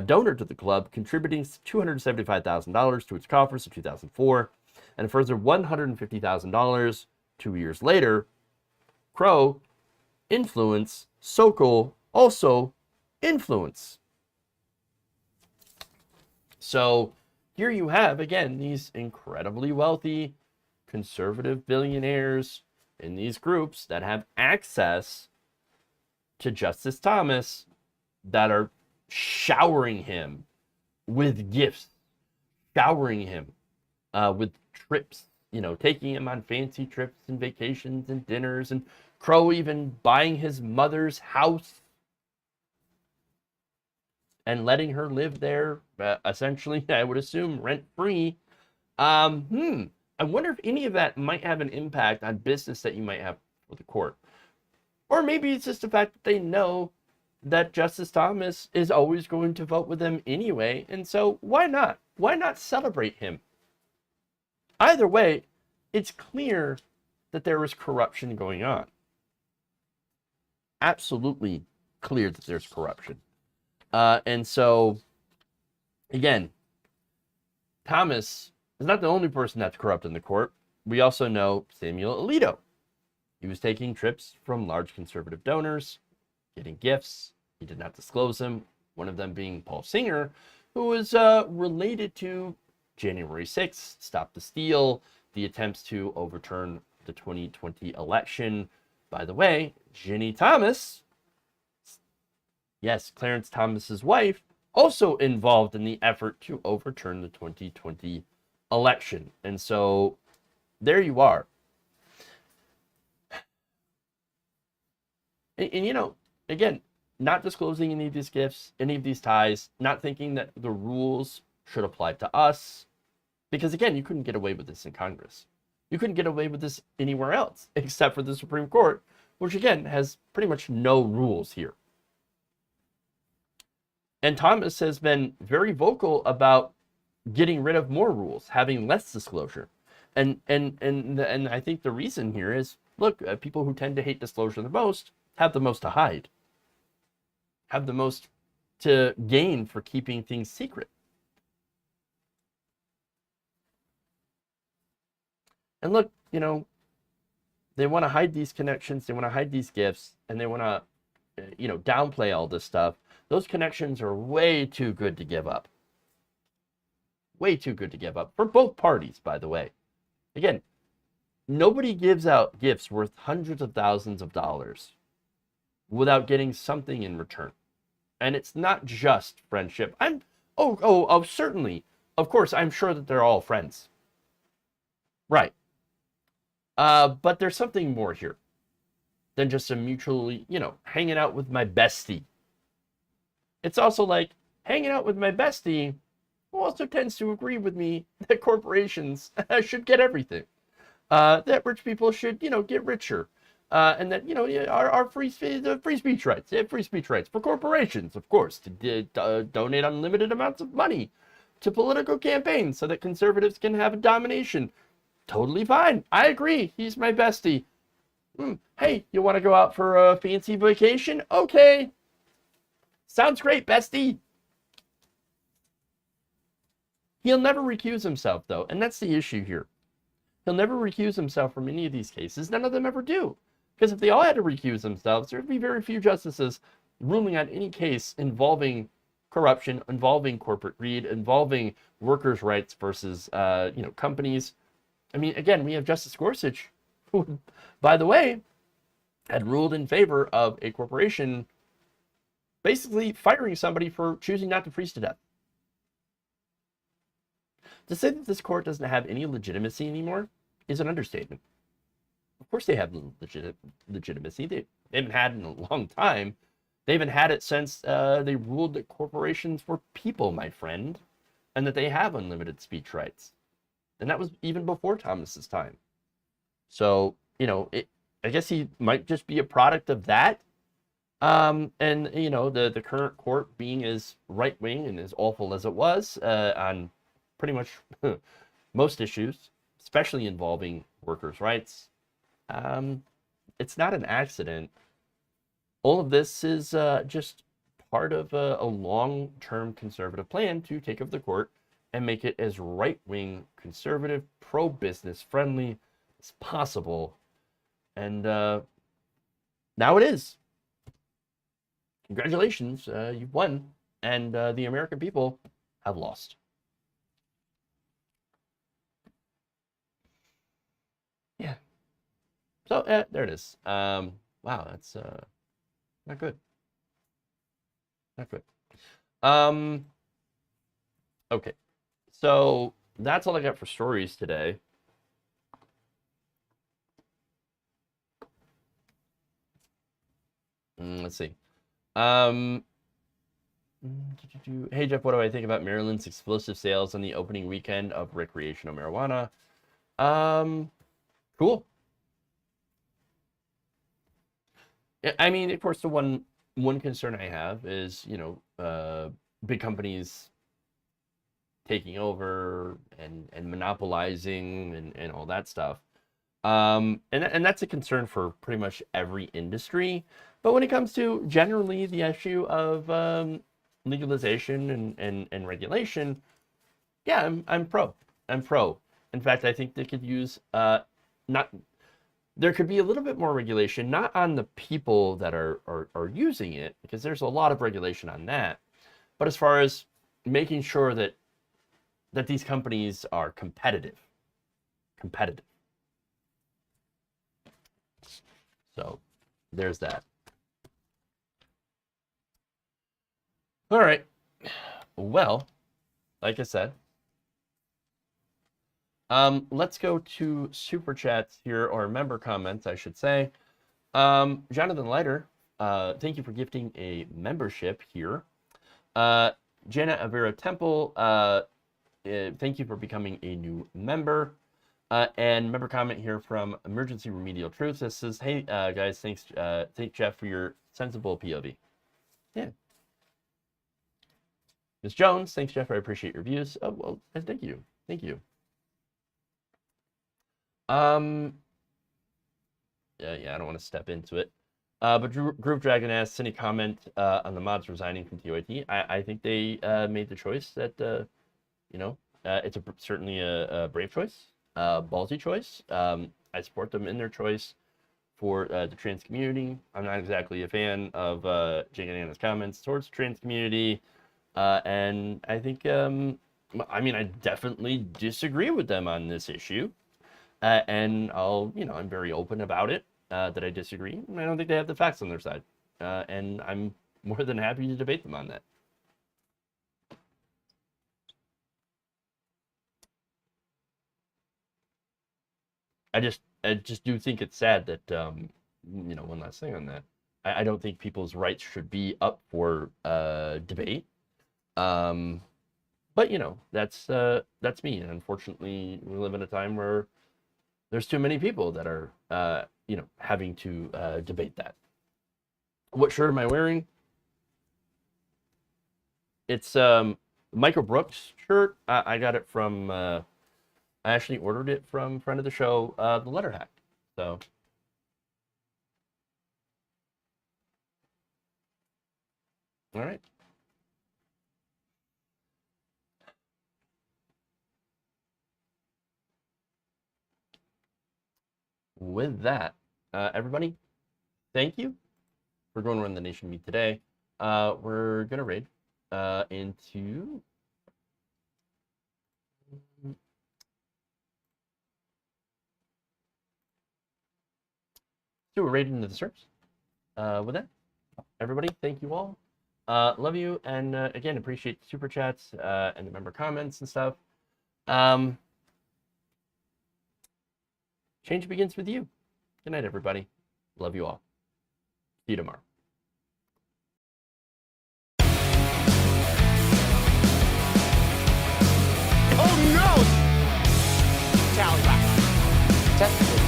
donor to the club, contributing $275,000 to its coffers in 2004, and a further $150,000 2 years later. Crow, influence, Sokol, also influence. So here you have, again, these incredibly wealthy conservative billionaires in these groups that have access to Justice Thomas that are showering him with gifts, showering him with trips, taking him on fancy trips and vacations and dinners, and Crow even buying his mother's house and letting her live there, essentially, I would assume, rent-free. I wonder if any of that might have an impact on business that you might have with the court. Or maybe it's just the fact that they know that Justice Thomas is always going to vote with them anyway, and so why not? Why not celebrate him? Either way, it's clear that there is corruption going on. Absolutely clear that there's corruption. And so, again, Thomas is not the only person that's corrupt in the court. We also know Samuel Alito. He was taking trips from large conservative donors, getting gifts. He did not disclose them, one of them being Paul Singer, who was related to January 6th, Stop the Steal, the attempts to overturn the 2020 election. By the way, Ginny Thomas, yes, Clarence Thomas's wife, also involved in the effort to overturn the 2020 election. And so there you are. And again, not disclosing any of these gifts, any of these ties, not thinking that the rules should apply to us. Because again, you couldn't get away with this in Congress. You couldn't get away with this anywhere else, except for the Supreme Court, which again has pretty much no rules here. And Thomas has been very vocal about getting rid of more rules, having less disclosure. And I think the reason here is, look, people who tend to hate disclosure the most have the most to hide, have the most to gain for keeping things secret. And look, they want to hide these connections, they want to hide these gifts, and they want to, downplay all this stuff. Those connections are way too good to give up. Way too good to give up. For both parties, by the way. Again, nobody gives out gifts worth hundreds of thousands of dollars without getting something in return. And it's not just friendship. Certainly. Of course, I'm sure that they're all friends. Right. But there's something more here. than just a mutually, hanging out with my bestie. It's also like hanging out with my bestie who also tends to agree with me that corporations should get everything. That rich people should, get richer. And that, our free speech rights. They have free speech rights for corporations, of course, to donate unlimited amounts of money to political campaigns so that conservatives can have a domination. Totally fine. I agree. He's my bestie. Hey, you want to go out for a fancy vacation? Okay. Sounds great, bestie. He'll never recuse himself, though, and that's the issue here. He'll never recuse himself from any of these cases. None of them ever do. Because if they all had to recuse themselves, there would be very few justices ruling on any case involving corruption, involving corporate greed, involving workers' rights versus, companies. I mean, again, we have Justice Gorsuch, who, by the way, had ruled in favor of a corporation basically firing somebody for choosing not to freeze to death. To say that this court doesn't have any legitimacy anymore is an understatement. Of course they have legitimacy. They haven't had it in a long time. They haven't had it since they ruled that corporations were people, my friend, and that they have unlimited speech rights. And that was even before Thomas's time. So, I guess he might just be a product of that. And, the current court being as right-wing and as awful as it was on pretty much most issues, especially involving workers' rights. It's not an accident. All of this is just part of a long-term conservative plan to take over the court and make it as right-wing, conservative, pro-business friendly as possible. And now it is. Congratulations, you've won, and the American people have lost. Yeah. So there it is. Wow, that's not good. Not good. Okay. So that's all I got for stories today. Let's see. Hey Jeff, what do I think about Maryland's explosive sales on the opening weekend of recreational marijuana? Cool. I mean, of course, the one concern I have is, big companies taking over and monopolizing and all that stuff. And that's a concern for pretty much every industry. But when it comes to generally the issue of legalization and regulation, yeah, I'm pro. I'm pro. In fact, I think they could use there could be a little bit more regulation, not on the people that are using it, because there's a lot of regulation on that, but as far as making sure that these companies are competitive. So there's that. All right. Well, like I said, let's go to super chats here, or member comments, I should say. Jonathan Leiter, thank you for gifting a membership here. Jenna Avera Temple, thank you for becoming a new member. And member comment here from Emergency Remedial Truths that says, hey, guys, thank Jeff for your sensible POV. Yeah. Ms. Jones, thanks, Jeff. I appreciate your views. Oh, well, thank you. Thank you. Yeah, I don't want to step into it. But Groove Dragon asks, any comment on the mods resigning from TYT? I think they made the choice that, it's certainly a brave choice, ballsy choice. I support them in their choice for the trans community. I'm not exactly a fan of Jake and Anna's comments towards the trans community. And I think, I definitely disagree with them on this issue. And I'm very open about it, that I disagree. I don't think they have the facts on their side. And I'm more than happy to debate them on that. I just do think it's sad that, one last thing on that. I don't think people's rights should be up for debate. But that's me. And unfortunately, we live in a time where there's too many people that are having to debate that. What shirt am I wearing? It's Michael Brooks shirt. I got it from. I actually ordered it from friend of the show, the Letter Hack. So. All right. With that, everybody, thank you for going around the nation meet today. We're gonna raid into we're raiding into the serps. With that, everybody, thank you all. Love you, and again, appreciate the super chats and the member comments and stuff. Change begins with you. Good night, everybody. Love you all. See you tomorrow. Oh no! Tally back. Technically.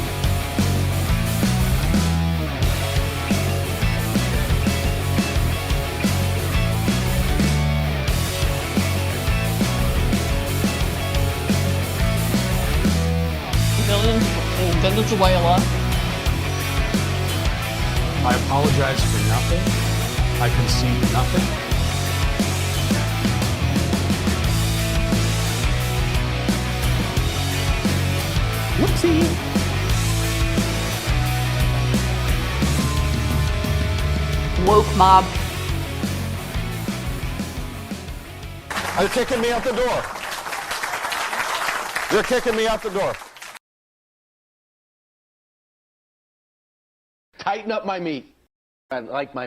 Civilians in Venezuela. I apologize for nothing. I concede nothing. Whoopsie. Woke mob. You're kicking me out the door. You're kicking me out the door. Tighten up my meat. I like my